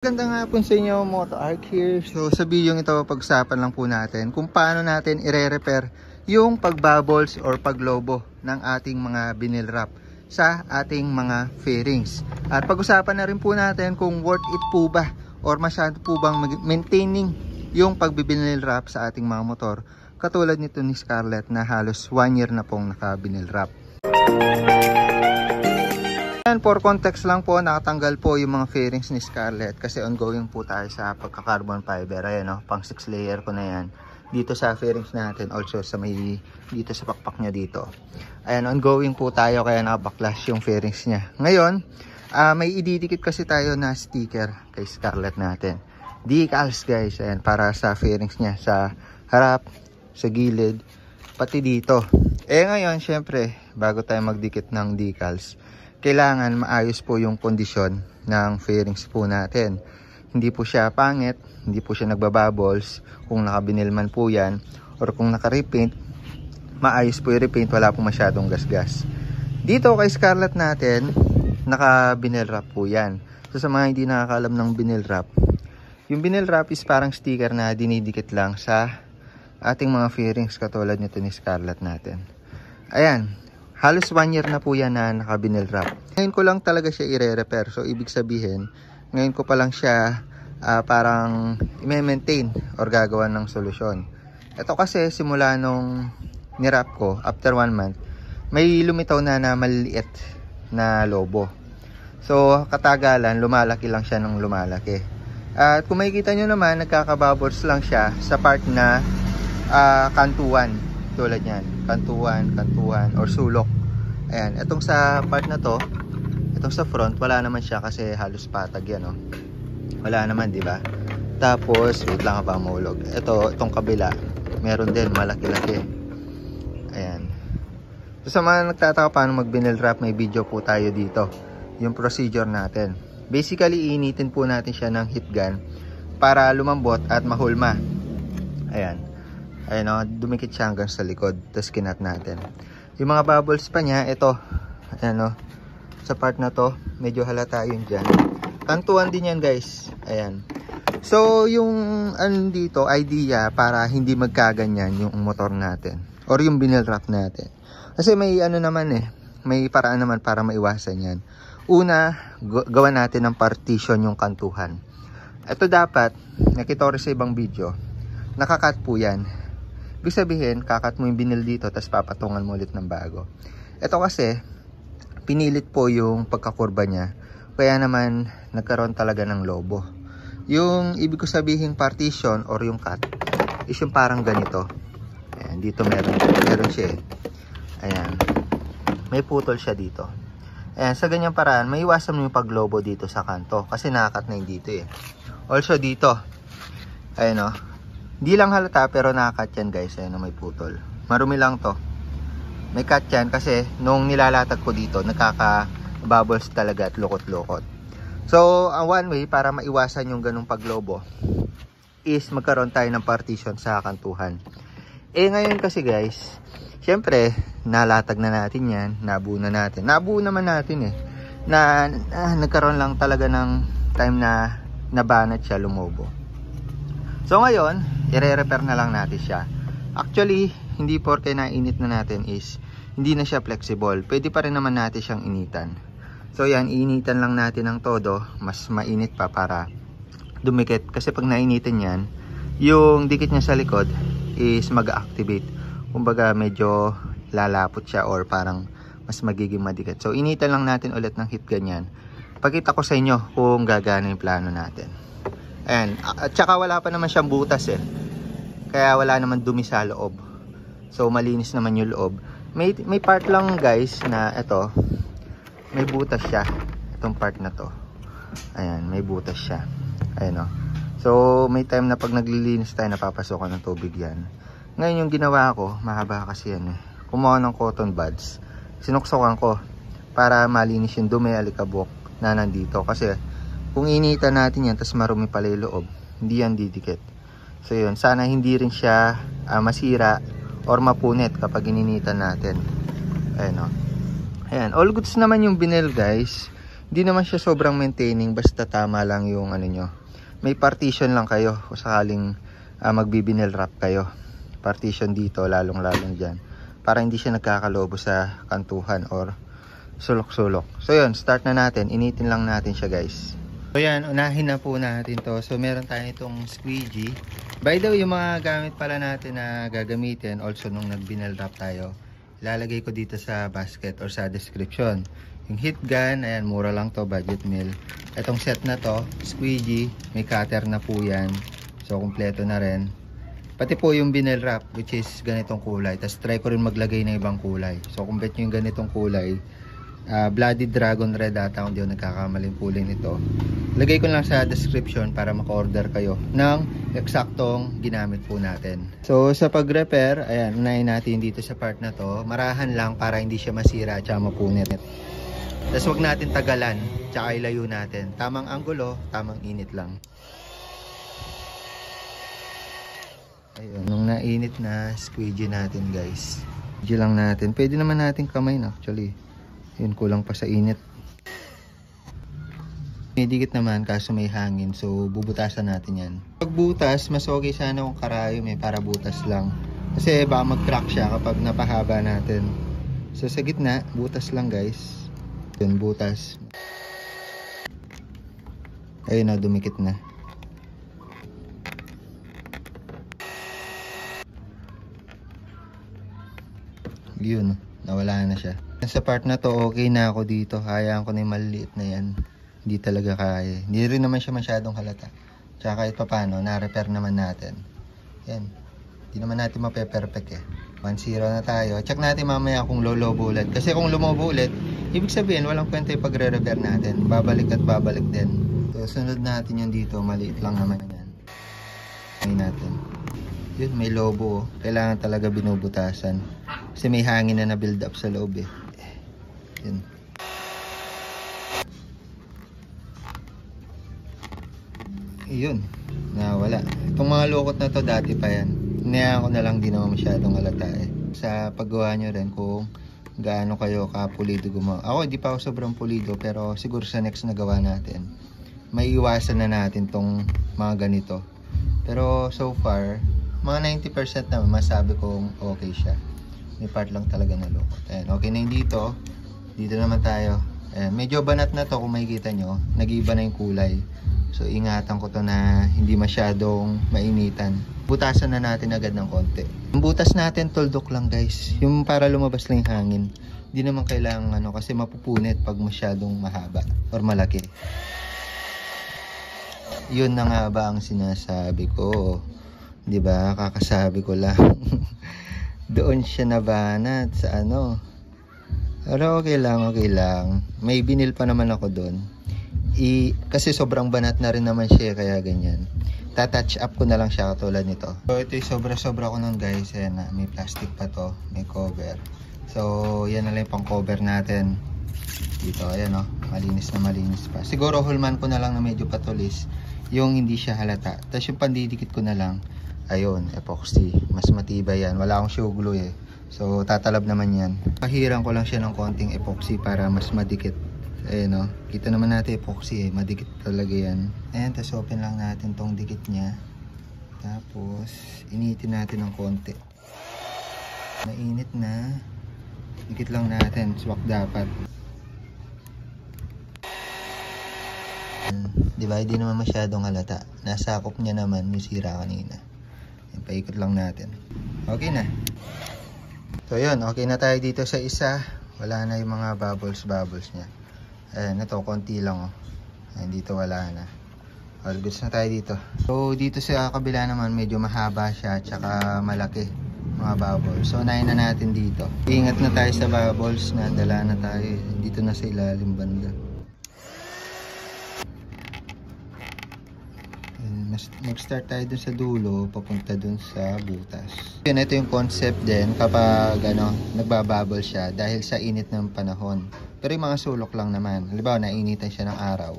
Magandang hapon sa inyo, Moto Arc here. So sa video ito, pag-usapan lang po natin kung paano natin ire-repair yung pagbubbles or paglobo ng ating mga vinyl wrap sa ating mga fairings. At pag-usapan na rin po natin kung worth it po ba or masyado po bang maintaining yung pagbibinyl wrap sa ating mga motor, katulad nito ni Scarlett na halos 1 year na pong naka-vinyl wrap. For context lang po, nakatanggal po yung mga fairings ni Scarlett kasi ongoing po tayo sa pagka-carbon fiber. Ayan, pang 6 layer ko na yan dito sa fairings natin, also sa may dito sa pakpak niya dito. Ayan, ongoing po tayo kaya nakabacklash yung fairings niya. Ngayon, may ididikit kasi tayo na sticker kay Scarlett natin. Decals guys, ayan, para sa fairings niya sa harap, sa gilid, pati dito. Ngayon, syempre, bago tayo magdikit ng decals, kailangan maayos po yung kondisyon ng fairings po natin. Hindi po siya pangit, hindi po siya nagbabubbles. Kung nakabinil man po yan, or kung naka-repaint, maayos po yung repaint, wala po masyadong gasgas. Dito kay Scarlett natin, naka-vinyl wrap po yan. So sa mga hindi nakakalam ng vinyl wrap, yung vinyl wrap is parang sticker na dinidikit lang sa ating mga fairings katulad nito ni Scarlett natin. Ayan. Halos 1 year na po yan na naka-vinyl wrap. Ngayon ko lang talaga siya i-repair. So, ibig sabihin, ngayon ko pa lang siya parang i-maintain or gagawa ng solusyon. Ito kasi, simula nung nirap ko, after 1 month, may lumitaw na maliliit na lobo. So, katagalan, lumalaki lang siya ng lumalaki. At kung makikita nyo naman, nagkakabubbles lang siya sa part na kantuan. Tulad yan, kantuan, or sulok. Ayan, itong sa part na to, itong sa front, wala naman siya kasi halos patag yan, oh. Wala naman, di ba? Tapos, wait lang pa mahulog. Itong kabila, meron din, malaki-laki. Ayan. So, sa mga nagtataka paano mag-vinyl wrap, may video po tayo dito. Yung procedure natin. Basically, iinitin po natin siya ng heat gun para lumambot at mahulma. Ayan. Ayan, dumikit siya hanggang sa likod. Tapos kinat natin. Yung mga bubbles pa niya, ito. Ayan, sa part na to, medyo halata yun dyan. Kantuan din yan, guys. Ayan. So, yung dito, idea para hindi magkaganyan yung motor natin. Or yung vinyl wrap natin. Kasi may naman may paraan naman para maiwasan yan. Una, gawa natin ng partition yung kantuhan. Ito dapat, nakita ko rin sa ibang video, nakakat po yan. Ibig sabihin, kakat mo yung vinyl dito, tapos papatungan mo ulit ng bago. Ito kasi, pinilit po yung pagkakurba niya. Kaya naman, nagkaroon talaga ng lobo. Yung ibig ko sabihin partition or yung cut, is yung parang ganito. Ayan, dito meron siya. Ayan. May putol siya dito. Ayan, sa ganyang paraan, may iwasan mo yung paglobo dito sa kanto. Kasi nakakat na yung dito Also dito. Ayan Hindi lang halata pero nakakat yan guys. Ayan may putol. Marumi lang to. May cut yan kasi nung nilalatag ko dito, nakaka-bubbles talaga at lukot-lukot. So, ang one way para maiwasan yung ganung paglobo is magkaroon tayo ng partition sa kantuhan. Ngayon kasi guys, syempre, nalatag na natin yan. Nabuo na natin. Nabuo naman natin na nagkaroon lang talaga ng time na nabanat siya, lumobo. So ngayon, i-repair na lang natin siya. Actually, hindi porke nainit na natin is hindi na siya flexible. Pwede pa rin naman natin siyang initan. So yan, initan lang natin ng todo. Mas mainit pa para dumikit. Kasi pag nainitin yan, yung dikit niya sa likod is mag-activate. Kumbaga medyo lalapot siya or parang mas magiging madikit. So initan lang natin ulit ng heat ganyan. Pakita ko sa inyo kung gagana yung plano natin. Ayan. At saka wala pa naman siyang butas Kaya wala naman dumi sa loob. So malinis naman yung loob. May part lang guys na ito. May butas siya. Itong part na to. Ayan. May butas siya. Ayan So may time na pag naglilinis tayo napapasokan ng tubig yan. Ngayon yung ginawa ko, mahaba kasi yan Kumuha ng cotton buds. Sinuksokan ko para malinis yung dumi, alikabok na nandito. Kasi kung initan natin yan, tas marumi pala yung loob, hindi yan didikit. So yun, sana hindi rin siya masira or mapunit kapag ininitan natin. Ayan Ayan, all goods naman yung vinyl guys. Hindi naman siya sobrang maintaining, basta tama lang yung ano nyo. May partition lang kayo kung sakaling magbibinil wrap kayo. Partition dito, lalong-lalong dyan. Para hindi siya nagkakalobo sa kantuhan or sulok-sulok. So yun, start na natin. Initin lang natin siya guys. So yan, unahin na po natin to. So meron tayo itong squeegee. By the way, yung mga gamit pala natin na gagamitin, also nung nag-binil wrap tayo, ilalagay ko dito sa basket or sa description. Yung heat gun, ayan, mura lang to, budget meal. Itong set na to, squeegee, may cutter na po yan. So, kumpleto na rin. Pati po yung binil wrap, which is ganitong kulay. Tapos try ko rin maglagay ng ibang kulay. So, kung bet nyo yung ganitong kulay, Bloody Dragon Red ata, kung di ako nagkakamaling kulay nito. Lagay ko lang sa description para maka-order kayo ng eksaktong ginamit po natin. So, sa pag-repair, ayan, unahin natin dito sa part na to. Marahan lang para hindi siya masira at mapunit. Tapos huwag natin tagalan, tsaka ilayo natin. Tamang anggulo, tamang init lang. Ayun, nung nainit na, squeegee natin guys. Squeegee lang natin. Pwede naman natin kamay na actually. Yun, kulang pa sa init. May dikit naman kaso may hangin. So, bubutasan natin yan. Pag butas, mas okay sana kung karayom para butas lang. Kasi baka mag-crack siya kapag napahaba natin. So, sa gitna, butas lang guys. Yun, butas. Ayun na, dumikit na. Yun, nawala na siya. Sa part na to, okay na ako dito. Hayaan ko na yung maliliit na yan. Hindi talaga kaya. Hindi rin naman siya masyadong halata. Tsaka kahit pa paano, na-repair naman natin. Yan. Hindi naman natin mape-perfect 1-0 na tayo. Check natin mamaya kung lolobo ulit. Kasi kung lumobo ulit, ibig sabihin, walang kwenta yung pagre-repair natin. Babalik at babalik din. So, sunod natin yung dito. Maliit lang naman yan. Ngayon natin. Yun, may lobo. Kailangan talaga binubutasan. Kasi may hangin na na-build up sa loob Yun. Yun. Nawala. Itong mga lukot na to dati pa yan. Hinayaan ko na lang, di naman masyadong halata Sa paggawa nyo rin kung gaano kayo kapulido gumawa. Ako hindi pa ako sobrang pulido pero siguro sa next na gawa natin may iwasan na natin tong mga ganito. Pero so far mga 90% naman masabi kong okay siya. May part lang talaga na lukot. Ayan, okay na yung dito. Dito naman tayo. Ayan, medyo banat na to kung makikita nyo. Nag-iiba na yung kulay. So ingatan ko to na hindi masyadong mainitan. Butasan na natin agad ng konti. Yung butas natin tuldok lang guys. Yung para lumabas lang yung hangin. Hindi naman kailangan kasi mapupunit pag masyadong mahaba or malaki. Yun na nga ba ang sinasabi ko? 'Di ba? Kakasabi ko lang. Doon siya nabanat sa Pero okay lang. May binil pa naman ako doon. Kasi sobrang banat na rin naman siya kaya ganyan. Tatouch up ko na lang siya katulad nito. So ito yung sobra-sobra ko nun guys. Ayan na, may plastic pa to, may cover. So yan na lang yung pang cover natin. Dito, ayan malinis na malinis pa. Siguro hulman ko na lang na medyo patulis. Yung hindi siya halata. Tapos yung pandidikit ko na lang. Ayun, epoxy. Mas matibay yan. Wala akong show glue So tatalab naman yan. Pahiran ko lang siya ng konting epoxy para mas madikit. Ayan kita naman natin epoxy madikit talaga yan. Ayan, tapos open lang natin tong dikit nya. Tapos initin natin ng konti. Mainit na. Dikit lang natin, swak dapat. Diba, hindi naman masyadong halata. Nasakop niya naman yung sira kanina. Ayan, paikot lang natin. Okay na. So yun, okay na tayo dito sa isa. Wala na yung mga bubbles nya. Ayan, ito, konti lang Ayan, dito wala na. All goods na tayo dito. So, dito sa kabila naman, medyo mahaba siya, tsaka malaki mga bubbles. So, unahin na natin dito. Ingat na tayo sa bubbles na dala na tayo. Dito na sa ilalim banda. Mag-start tayo dun sa dulo, papunta dun sa butas. Yun, ito yung concept din kapag nagbabubble siya dahil sa init ng panahon. Pero yung mga sulok lang naman. Halimbawa, nainitan siya ng araw.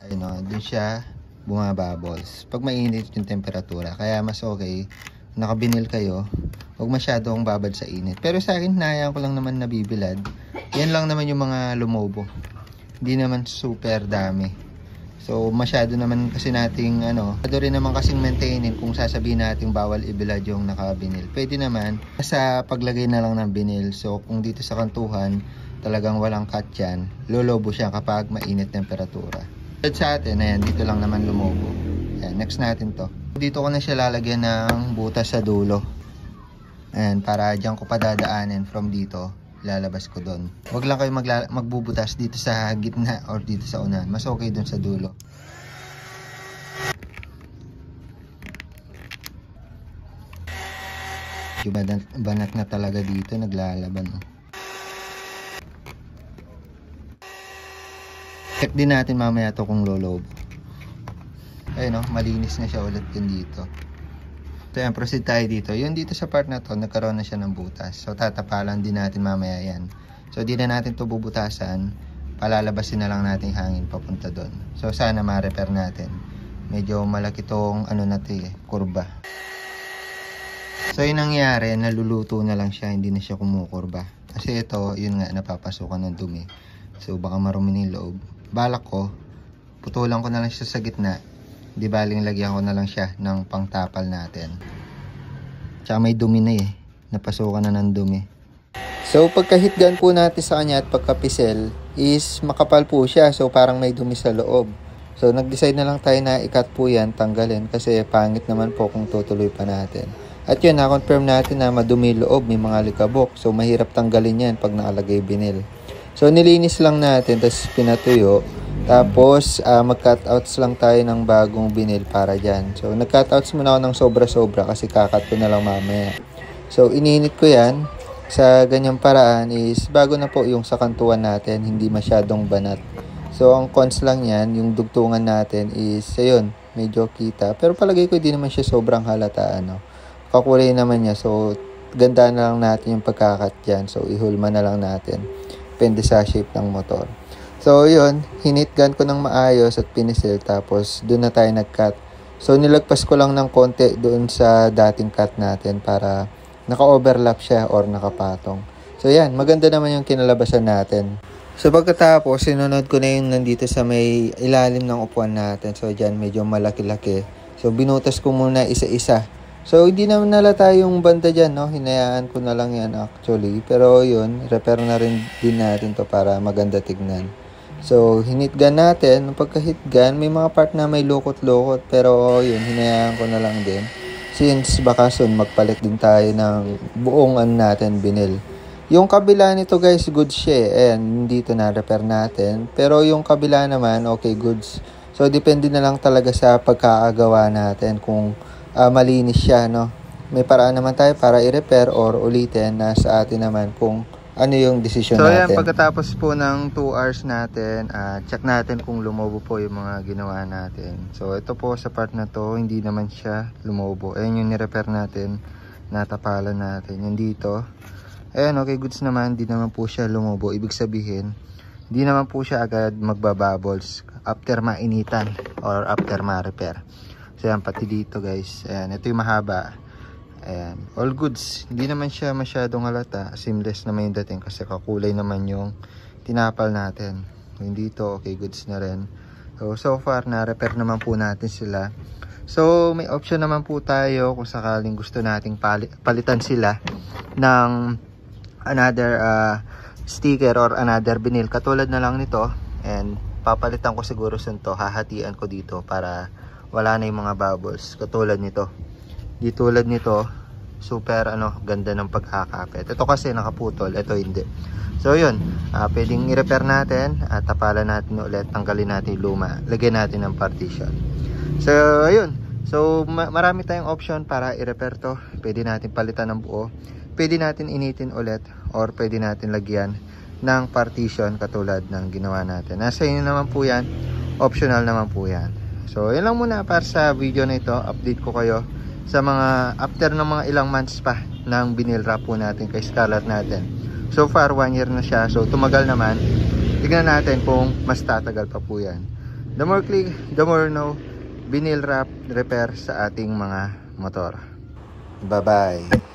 Ayun dun siya bumabubbles. Pag mainit yung temperatura. Kaya mas okay, nakabinil kayo, huwag masyadong babad sa init. Pero sa akin, hinayaan ko lang naman nabibilad. Yan lang naman yung mga lumobo. Hindi naman super dami. So masyado naman kasi nating masyado rin naman kasing maintainin kung sasabihin natin bawal ibilad yung naka-vinyl. Pwede naman sa paglagay na lang ng vinyl. So kung dito sa kantuhan talagang walang cut yan, lolobo siya kapag mainit temperatura. Sa atin, ayan, dito lang naman lumobo. Ayan, next natin to. Dito ko na siya lalagyan ng butas sa dulo. Ayan, para dyan ko pa dadaanin from dito. Lalabas ko doon. Huwag lang kayo magbubutas dito sa gitna or dito sa unahan. Mas okay doon sa dulo. Yung banat na talaga dito naglalaban. Check din natin mamaya to kung lolobo. Ayun, malinis na siya ulit yun dito. So yan, proceed tayo dito. Yung dito sa part na to, nagkaroon na siya ng butas. So tatapalan din natin mamaya yan. So di na natin to bubutasan. Palalabasin na lang natin hangin papunta doon. So sana ma-repair natin. Medyo malaki tong kurba. So yung nangyari, naluluto na lang siya. Hindi na siya kumukurba. Kasi ito, yun nga, napapasukan ng dumi. So baka marumi ng loob. Balak ko, putulan ko na lang siya sa gitna. Di baling lagyan ko na lang siya ng pangtapal natin. Tsaka may dumi na napasukan na ng dumi. So pagka-heatgun po natin sa kanya at pagka-pisel is makapal po siya. So parang may dumi sa loob. So nag-decide na lang tayo na i-cut po yan, tanggalin. Kasi pangit naman po kung tutuloy pa natin. At yun, na-confirm natin na madumi loob, may mga likabok. So mahirap tanggalin yan pag nakalagay vinyl. So nilinis lang natin, tapos pinatuyo. Tapos, mag-cutouts lang tayo ng bagong vinyl para dyan. So, nag-cutouts muna ako ng sobra-sobra kasi kakat ko na lang mamaya. So, ininit ko yan. Sa ganyang paraan is, bago na po yung sa kantuan natin, hindi masyadong banat. So, ang cons lang yan, yung dugtungan natin is, ayun, medyo kita. Pero palagay ko, hindi naman siya sobrang halata, Kakulay naman niya. So, ganda na lang natin yung pagkakat dyan. So, ihulma na lang natin. Depende sa shape ng motor. So, yun, hinitgun ko ng maayos at pinisil, tapos doon na tayo nag-cut. So, nilagpas ko lang ng konti doon sa dating cut natin para naka-overlap siya or nakapatong. So, yan, maganda naman yung kinalabasan natin. So, pagkatapos, sinunod ko na yung nandito sa may ilalim ng upuan natin. So, dyan, medyo malaki-laki. So, binutas ko muna isa-isa. So, hindi naman nalata yung banda dyan, Hinayaan ko na lang yan actually. Pero, yun, repair na rin din natin to para maganda tignan. So, hinitgun natin. Pagka-hitgun, may mga part na may lukot-lukot. Pero, yun, hinayaan ko na lang din. Since baka soon, magpalit din tayo ng buong natin, vinyl. Yung kabila nito, guys, good siya. Ayan, dito na repair natin. Pero, yung kabila naman, okay, goods. So, depende na lang talaga sa pagkakagawa natin kung malinis siya, May paraan naman tayo para i-repair or ulitin na sa atin naman kung ano yung decision natin. So yan, pagkatapos po ng 2 hours natin, check natin kung lumobo po yung mga ginawa natin. So ito po sa part na to, hindi naman siya lumobo. Ayan yung ni-repair natin, natapalan natin. Yung dito, ayan, okay, goods naman, hindi naman po siya lumobo. Ibig sabihin, hindi naman po siya agad magbabubbles after mainitan or after ma-repair. So yan, pati dito guys, ayan, ito yung mahaba. Ayan, all goods. Hindi naman siya masyadong halata. Seamless naman yung dating kasi kakulay naman yung tinapal natin. Yung dito, okay, goods na rin. So far, na-repair naman po natin sila. So, may option naman po tayo kung sakaling gusto nating palitan sila ng another sticker or another vinyl. Katulad na lang nito. And papalitan ko siguro to. Hahatian ko dito para wala na yung mga bubbles. Katulad nito. Di tulad nito, super ganda ng pagkakapit. Ito kasi nakaputol, ito hindi. So yun, pwedeng i-repair natin at tapalan natin ulit, tanggalin natin yung luma, lagyan natin ng partition. So ayun, so marami tayong option para i-repair to. Pwede natin palitan ng buo, pwede natin initin ulit, or pwede natin lagyan ng partition katulad ng ginawa natin. Nasa inyo naman po yan, optional naman po yan. So yun lang muna para sa video na ito, update ko kayo sa mga after ng mga ilang months pa ng vinyl wrap po natin kay Scarlett natin. So far 1 year na siya, so tumagal naman. Tignan natin kung mas tatagal pa po yan. The more click, the more know, vinyl wrap repair sa ating mga motor. Bye bye.